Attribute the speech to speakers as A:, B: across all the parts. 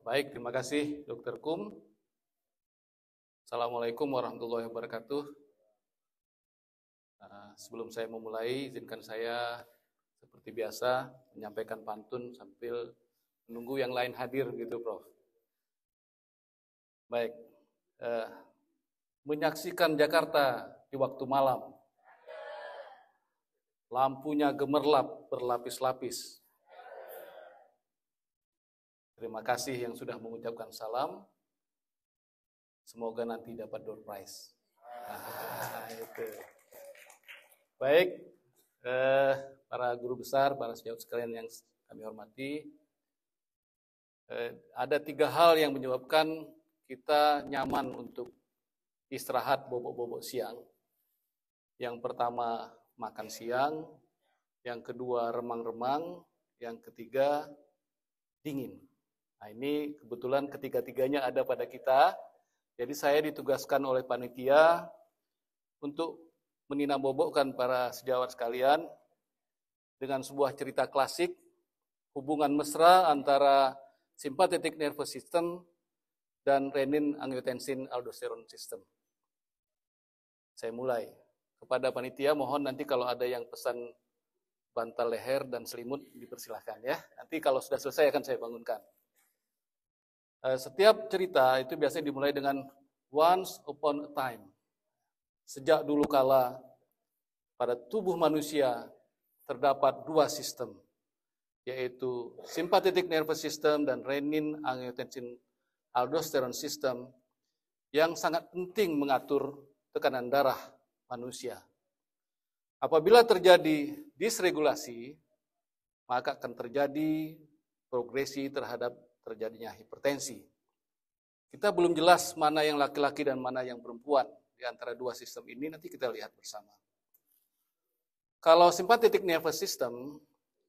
A: Baik, terima kasih Dr. Kum. Assalamualaikum warahmatullahi wabarakatuh. Sebelum saya memulai, izinkan saya seperti biasa menyampaikan pantun sambil menunggu yang lain hadir gitu, Prof. Baik, menyaksikan Jakarta di waktu malam, lampunya gemerlap berlapis-lapis. Terima kasih yang sudah mengucapkan salam. Semoga nanti dapat door prize. Itu. Baik, para guru besar, para sejawat sekalian yang kami hormati, ada 3 hal yang menyebabkan kita nyaman untuk istirahat bobok-bobok siang. Yang pertama, makan siang. Yang kedua, remang-remang. Yang ketiga, dingin. Nah, ini kebetulan ketiga-tiganya ada pada kita. Jadi saya ditugaskan oleh panitia untuk meninambobokkan para sejawat sekalian dengan sebuah cerita klasik hubungan mesra antara sympathetic nervous system dan renin-angiotensin-aldosteron system. Saya mulai. Kepada panitia mohon nanti kalau ada yang pesan bantal leher dan selimut dipersilahkan ya. Nanti kalau sudah selesai akan saya bangunkan. Setiap cerita itu biasanya dimulai dengan once upon a time. Sejak dulu kala pada tubuh manusia terdapat 2 sistem, yaitu sympathetic nervous system dan renin-angiotensin-aldosteron system yang sangat penting mengatur tekanan darah manusia. Apabila terjadi disregulasi, maka akan terjadi progresi terhadap terjadinya hipertensi. Kita belum jelas mana yang laki-laki dan mana yang perempuan di antara 2 sistem ini, nanti kita lihat bersama. Kalau sympathetic nervous system,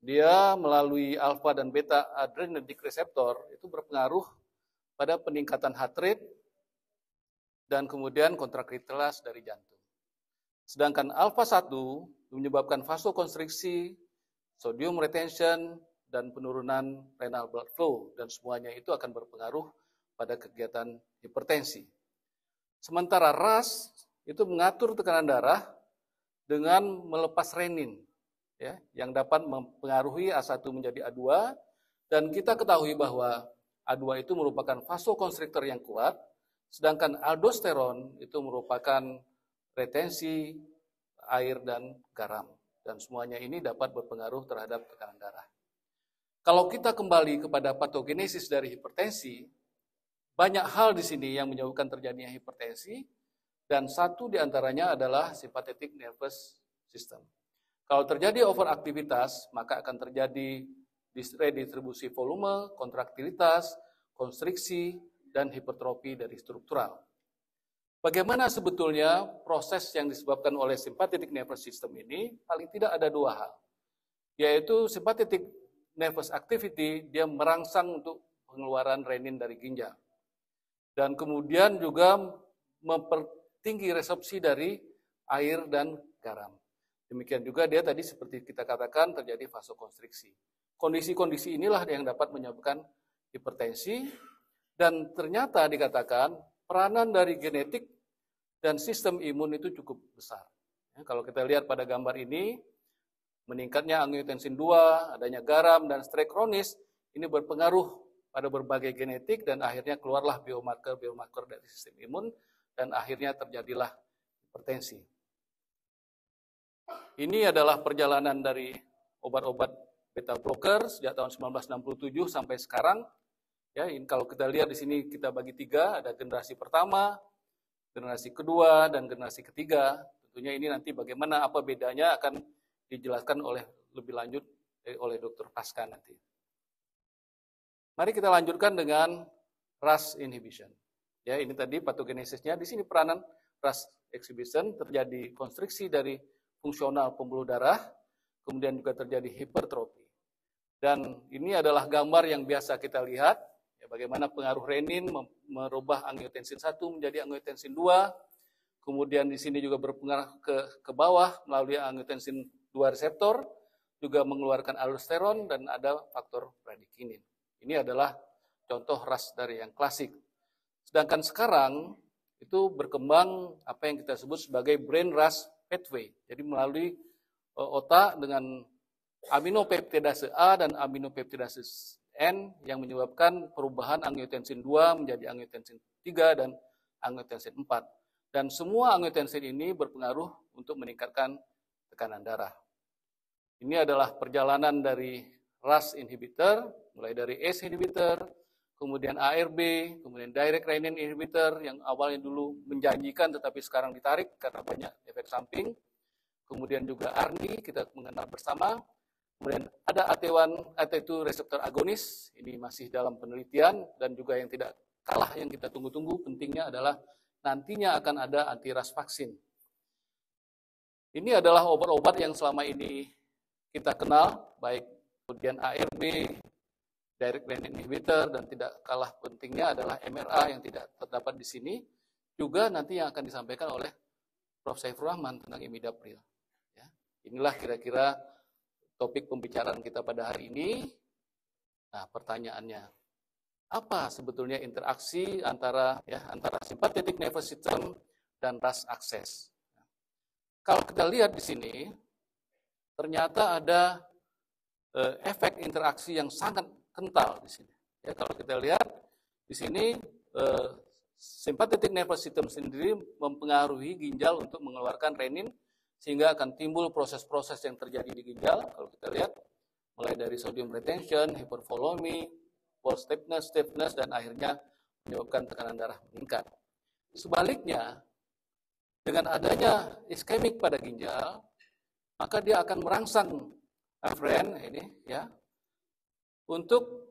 A: dia melalui alfa dan beta adrenergic receptor itu berpengaruh pada peningkatan heart rate dan kemudian kontraktivitas dari jantung. Sedangkan alfa 1 menyebabkan vasokonstriksi, sodium retention, dan penurunan renal blood flow, dan semuanya itu akan berpengaruh pada kegiatan hipertensi. Sementara RAS itu mengatur tekanan darah dengan melepas renin, ya, yang dapat mempengaruhi A1 menjadi A2, dan kita ketahui bahwa A2 itu merupakan vasokonstriktor yang kuat, sedangkan aldosteron itu merupakan retensi air dan garam, dan semuanya ini dapat berpengaruh terhadap tekanan darah. Kalau kita kembali kepada patogenesis dari hipertensi, banyak hal di sini yang menyebabkan terjadinya hipertensi, dan satu di antaranya adalah sympathetic nervous system. Kalau terjadi overaktivitas, maka akan terjadi redistribusi volume, kontraktilitas, konstriksi, dan hipertrofi dari struktural. Bagaimana sebetulnya proses yang disebabkan oleh sympathetic nervous system ini? Paling tidak ada 2 hal, yaitu sympathetic nervous activity, dia merangsang untuk pengeluaran renin dari ginjal. Dan kemudian juga mempertinggi resorpsi dari air dan garam. Demikian juga dia tadi seperti kita katakan terjadi vasokonstriksi. Kondisi-kondisi inilah yang dapat menyebabkan hipertensi, dan ternyata dikatakan peranan dari genetik dan sistem imun itu cukup besar. Ya, kalau kita lihat pada gambar ini, meningkatnya angiotensin 2, adanya garam, dan stres kronis, ini berpengaruh pada berbagai genetik, dan akhirnya keluarlah biomarker dari sistem imun, dan akhirnya terjadilah hipertensi. Ini adalah perjalanan dari obat-obat beta blocker sejak tahun 1967 sampai sekarang. Ya, ini kalau kita lihat di sini kita bagi 3, ada generasi pertama, generasi kedua, dan generasi ketiga. Tentunya ini nanti bagaimana, apa bedanya akan dijelaskan lebih lanjut oleh Dr. Pasca nanti. Mari kita lanjutkan dengan RAS inhibition. Ya, ini tadi patogenesisnya. Di sini peranan RAS inhibition, terjadi konstriksi dari fungsional pembuluh darah, kemudian juga terjadi hipertrofi. Dan ini adalah gambar yang biasa kita lihat, ya, bagaimana pengaruh renin merubah angiotensin 1 menjadi angiotensin 2, kemudian di sini juga berpengaruh ke bawah melalui angiotensin 2 reseptor, juga mengeluarkan aldosteron, dan ada faktor bradykinin. Ini adalah contoh RAS dari yang klasik. Sedangkan sekarang itu berkembang apa yang kita sebut sebagai brain RAS pathway. Jadi melalui otak dengan aminopeptidase A dan aminopeptidase N yang menyebabkan perubahan angiotensin 2 menjadi angiotensin 3 dan angiotensin 4. Dan semua angiotensin ini berpengaruh untuk meningkatkan tekanan darah. Ini adalah perjalanan dari RAS inhibitor, mulai dari ACE inhibitor, kemudian ARB, kemudian direct renin inhibitor yang awalnya dulu menjanjikan tetapi sekarang ditarik karena banyak efek samping. Kemudian juga ARNI kita mengenal bersama. Kemudian ada AT1, AT2 reseptor agonis, ini masih dalam penelitian dan juga yang tidak kalah yang kita tunggu-tunggu pentingnya adalah nantinya akan ada anti-RAS vaksin. Ini adalah obat-obat yang selama ini kita kenal, baik kemudian ARB, direct renin inhibitor, dan tidak kalah pentingnya adalah MRA yang tidak terdapat di sini, juga nanti yang akan disampaikan oleh Prof. Saifur Rahman tentang imidapril. Ya. Inilah kira-kira topik pembicaraan kita pada hari ini. Nah, pertanyaannya, apa sebetulnya interaksi antara sympathetic nervous system dan RAS akses? Kalau kita lihat di sini, ternyata ada efek interaksi yang sangat kental di sini. Ya, kalau kita lihat di sini, sympathetic nervous system sendiri mempengaruhi ginjal untuk mengeluarkan renin, sehingga akan timbul proses-proses yang terjadi di ginjal. Kalau kita lihat, mulai dari sodium retention, hypervolemi, wall stiffness, dan akhirnya menyebabkan tekanan darah meningkat. Sebaliknya, dengan adanya iskemik pada ginjal, maka dia akan merangsang afren ini ya untuk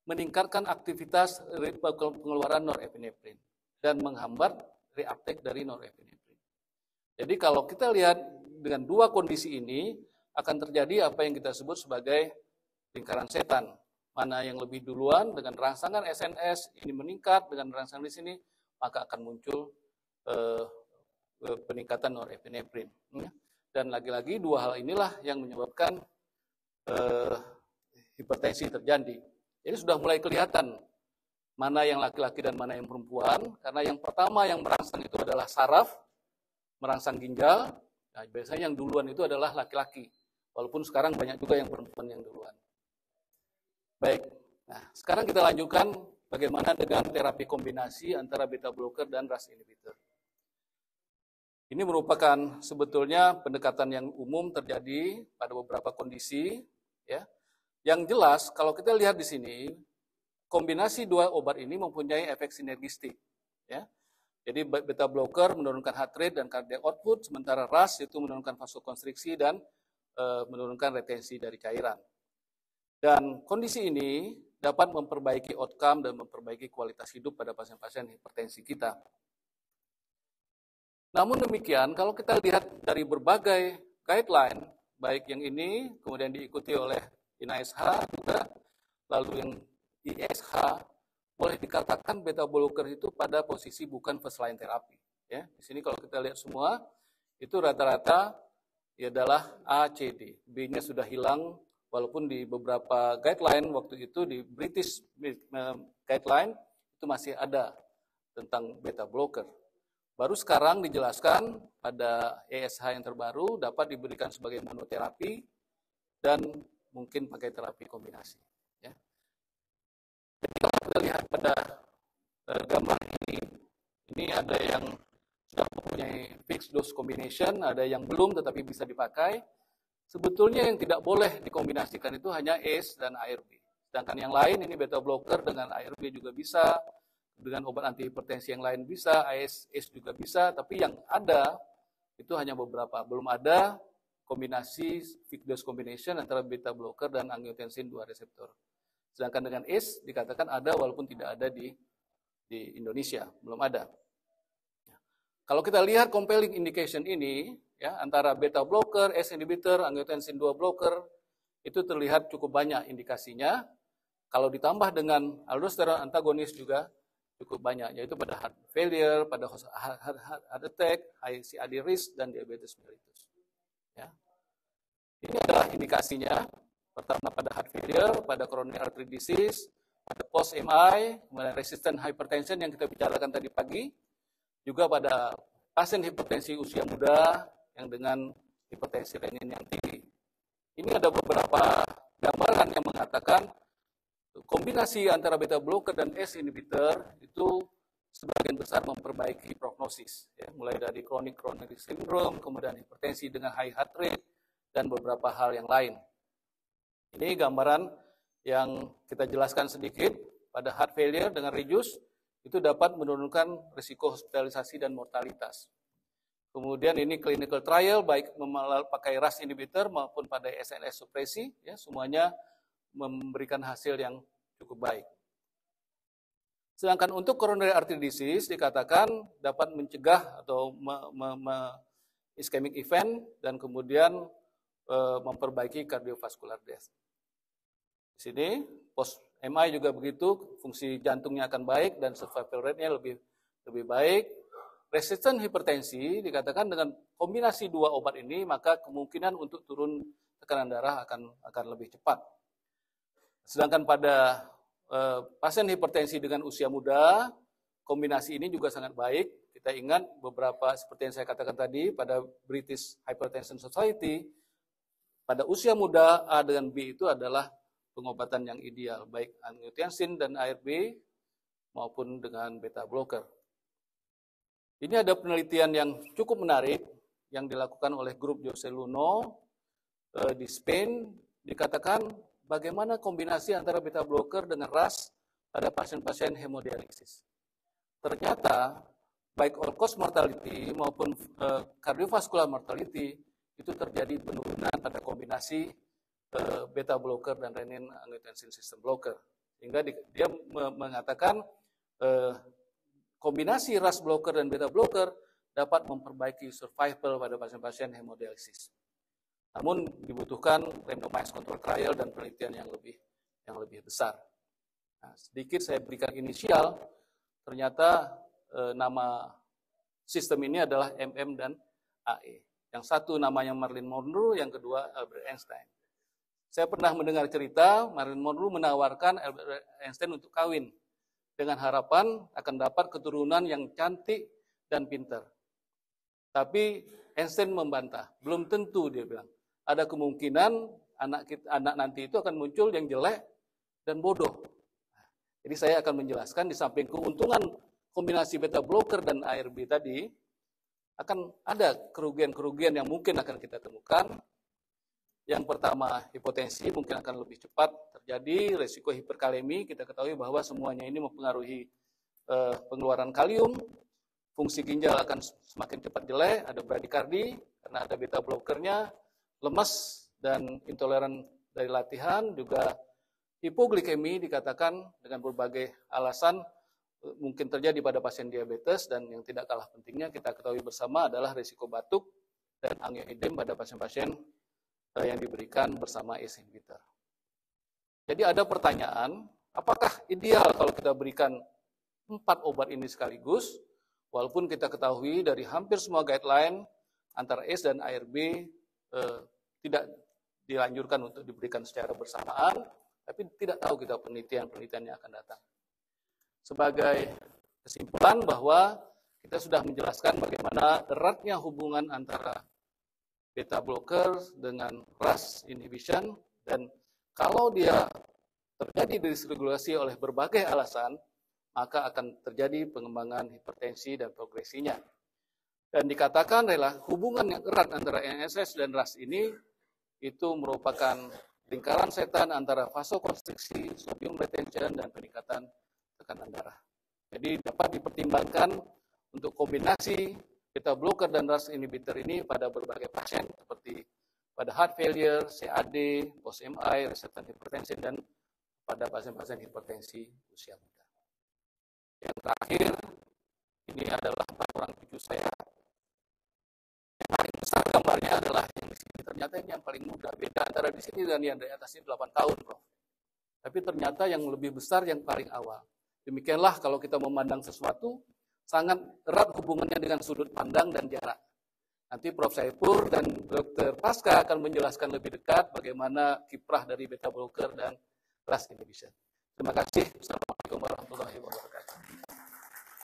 A: meningkatkan aktivitas pengeluaran norepinefrin dan menghambat reuptake dari norepinefrin. Jadi kalau kita lihat dengan dua kondisi ini akan terjadi apa yang kita sebut sebagai lingkaran setan. Mana yang lebih duluan dengan rangsangan SNS ini meningkat dengan rangsangan di sini, maka akan muncul peningkatan norepinefrin. Dan lagi-lagi dua hal inilah yang menyebabkan hipertensi terjadi. Jadi sudah mulai kelihatan mana yang laki-laki dan mana yang perempuan, karena yang pertama yang merangsang itu adalah saraf, merangsang ginjal. Nah, biasanya yang duluan itu adalah laki-laki, walaupun sekarang banyak juga yang perempuan yang duluan. Baik, nah sekarang kita lanjutkan bagaimana dengan terapi kombinasi antara beta blocker dan RAS inhibitor. Ini merupakan sebetulnya pendekatan yang umum terjadi pada beberapa kondisi, ya. Yang jelas kalau kita lihat di sini, kombinasi dua obat ini mempunyai efek sinergistik, ya. Jadi beta blocker menurunkan heart rate dan cardiac output, sementara RAS itu menurunkan vasokonstriksi dan menurunkan retensi dari cairan. Dan kondisi ini dapat memperbaiki outcome dan memperbaiki kualitas hidup pada pasien-pasien hipertensi kita. Namun demikian, kalau kita lihat dari berbagai guideline, baik yang ini, kemudian diikuti oleh INASH juga, lalu yang ISH, boleh dikatakan beta blocker itu pada posisi bukan first line terapi. Ya, di sini kalau kita lihat semua, itu rata-rata adalah ACD. B-nya sudah hilang, walaupun di beberapa guideline waktu itu, di British guideline, itu masih ada tentang beta blocker. Baru sekarang dijelaskan pada ESH yang terbaru dapat diberikan sebagai monoterapi dan mungkin pakai terapi kombinasi. Ya. Jadi kalau kita lihat pada gambar ini ada yang sudah mempunyai fixed dose combination, ada yang belum tetapi bisa dipakai. Sebetulnya yang tidak boleh dikombinasikan itu hanya ACE dan ARB. Sedangkan yang lain ini beta blocker dengan ARB juga bisa, dengan obat antihipertensi yang lain bisa, ACE juga bisa, tapi yang ada itu hanya beberapa. Belum ada kombinasi fixed dose combination antara beta blocker dan angiotensin 2 reseptor. Sedangkan dengan ACE dikatakan ada walaupun tidak ada di Indonesia, belum ada. Kalau kita lihat compelling indication ini, ya, antara beta blocker, ACE inhibitor, angiotensin 2 blocker, itu terlihat cukup banyak indikasinya. Kalau ditambah dengan aldosteron antagonis juga cukup banyak, yaitu pada heart failure, pada heart attack, high CAD risk, dan diabetes mellitus. Ya. Ini adalah indikasinya. Pertama pada heart failure, pada coronary artery disease, pada post MI, kemudian resistant hypertension yang kita bicarakan tadi pagi, juga pada pasien hipertensi usia muda yang dengan hipertensi renin yang tinggi. Ini ada beberapa gambaran yang mengatakan kombinasi antara beta blocker dan ACE inhibitor itu sebagian besar memperbaiki prognosis, ya, mulai dari chronic coronary syndrome, kemudian hipertensi dengan high heart rate, dan beberapa hal yang lain. Ini gambaran yang kita jelaskan sedikit. Pada heart failure dengan reduce, itu dapat menurunkan risiko hospitalisasi dan mortalitas. Kemudian ini clinical trial, baik memakai RAS inhibitor maupun pada SNS supresi, ya, semuanya memberikan hasil yang cukup baik. Sedangkan untuk coronary artery disease dikatakan dapat mencegah atau ischemic event dan kemudian memperbaiki cardiovascular death. Di sini post MI juga begitu, fungsi jantungnya akan baik dan survival rate-nya lebih baik. Resistant hipertensi dikatakan dengan kombinasi dua obat ini maka kemungkinan untuk turun tekanan darah akan lebih cepat. Sedangkan pada pasien hipertensi dengan usia muda, kombinasi ini juga sangat baik. Kita ingat beberapa seperti yang saya katakan tadi pada British Hypertension Society, pada usia muda A dengan B itu adalah pengobatan yang ideal, baik angiotensin dan ARB maupun dengan beta blocker. Ini ada penelitian yang cukup menarik yang dilakukan oleh grup Jose Luno di Spain, dikatakan bagaimana kombinasi antara beta blocker dengan RAS pada pasien-pasien hemodialisis. Ternyata baik all-cause mortality maupun cardiovascular mortality itu terjadi penurunan pada kombinasi beta blocker dan renin angiotensin system blocker. Sehingga dia mengatakan kombinasi RAS blocker dan beta blocker dapat memperbaiki survival pada pasien-pasien hemodialisis. Namun dibutuhkan randomized control trial dan penelitian yang lebih besar. Nah, sedikit saya berikan inisial, ternyata nama sistem ini adalah MM dan AE. Yang satu namanya Marilyn Monroe, yang kedua Albert Einstein. Saya pernah mendengar cerita Marilyn Monroe menawarkan Albert Einstein untuk kawin dengan harapan akan dapat keturunan yang cantik dan pintar. Tapi Einstein membantah, belum tentu dia bilang. Ada kemungkinan anak nanti itu akan muncul yang jelek dan bodoh. Jadi saya akan menjelaskan di samping keuntungan kombinasi beta blocker dan ARB tadi, akan ada kerugian-kerugian yang mungkin akan kita temukan. Yang pertama, hipotensi mungkin akan lebih cepat terjadi, resiko hiperkalemi, kita ketahui bahwa semuanya ini mempengaruhi pengeluaran kalium, fungsi ginjal akan semakin cepat jelek, ada bradikardi, karena ada beta blockernya, lemas dan intoleran dari latihan, juga hipoglikemi dikatakan dengan berbagai alasan mungkin terjadi pada pasien diabetes, dan yang tidak kalah pentingnya kita ketahui bersama adalah risiko batuk dan angioedem pada pasien-pasien yang diberikan bersama ACE inhibitor. Jadi ada pertanyaan, apakah ideal kalau kita berikan 4 obat ini sekaligus, walaupun kita ketahui dari hampir semua guideline antara ACE dan ARB tidak dianjurkan untuk diberikan secara bersamaan, tapi tidak tahu kita penelitian yang akan datang. Sebagai kesimpulan bahwa kita sudah menjelaskan bagaimana eratnya hubungan antara beta blocker dengan RAS inhibition, dan kalau dia terjadi dysregulasi oleh berbagai alasan, maka akan terjadi pengembangan hipertensi dan progresinya. Dan dikatakan adalah hubungan yang erat antara NSS dan RAS ini itu merupakan lingkaran setan antara vasokonstriksi, sodium retention, dan peningkatan tekanan darah. Jadi dapat dipertimbangkan untuk kombinasi beta blocker dan RAS inhibitor ini pada berbagai pasien seperti pada heart failure, CAD, post-MI, resistant hypertension, dan pada pasien-pasien hipertensi usia muda. Yang terakhir, ini adalah 4 orang cucu saya. Yang paling besar gambarnya adalah yang di sini. Ternyata ini yang paling muda. Beda antara di sini dan yang di atas ini 8 tahun, Prof. Tapi ternyata yang lebih besar yang paling awal. Demikianlah kalau kita memandang sesuatu, sangat erat hubungannya dengan sudut pandang dan jarak. Nanti Prof. Saipur dan Dr. Pasca akan menjelaskan lebih dekat bagaimana kiprah dari beta blocker dan RAS inhibition. Terima kasih. Assalamualaikum warahmatullahi wabarakatuh.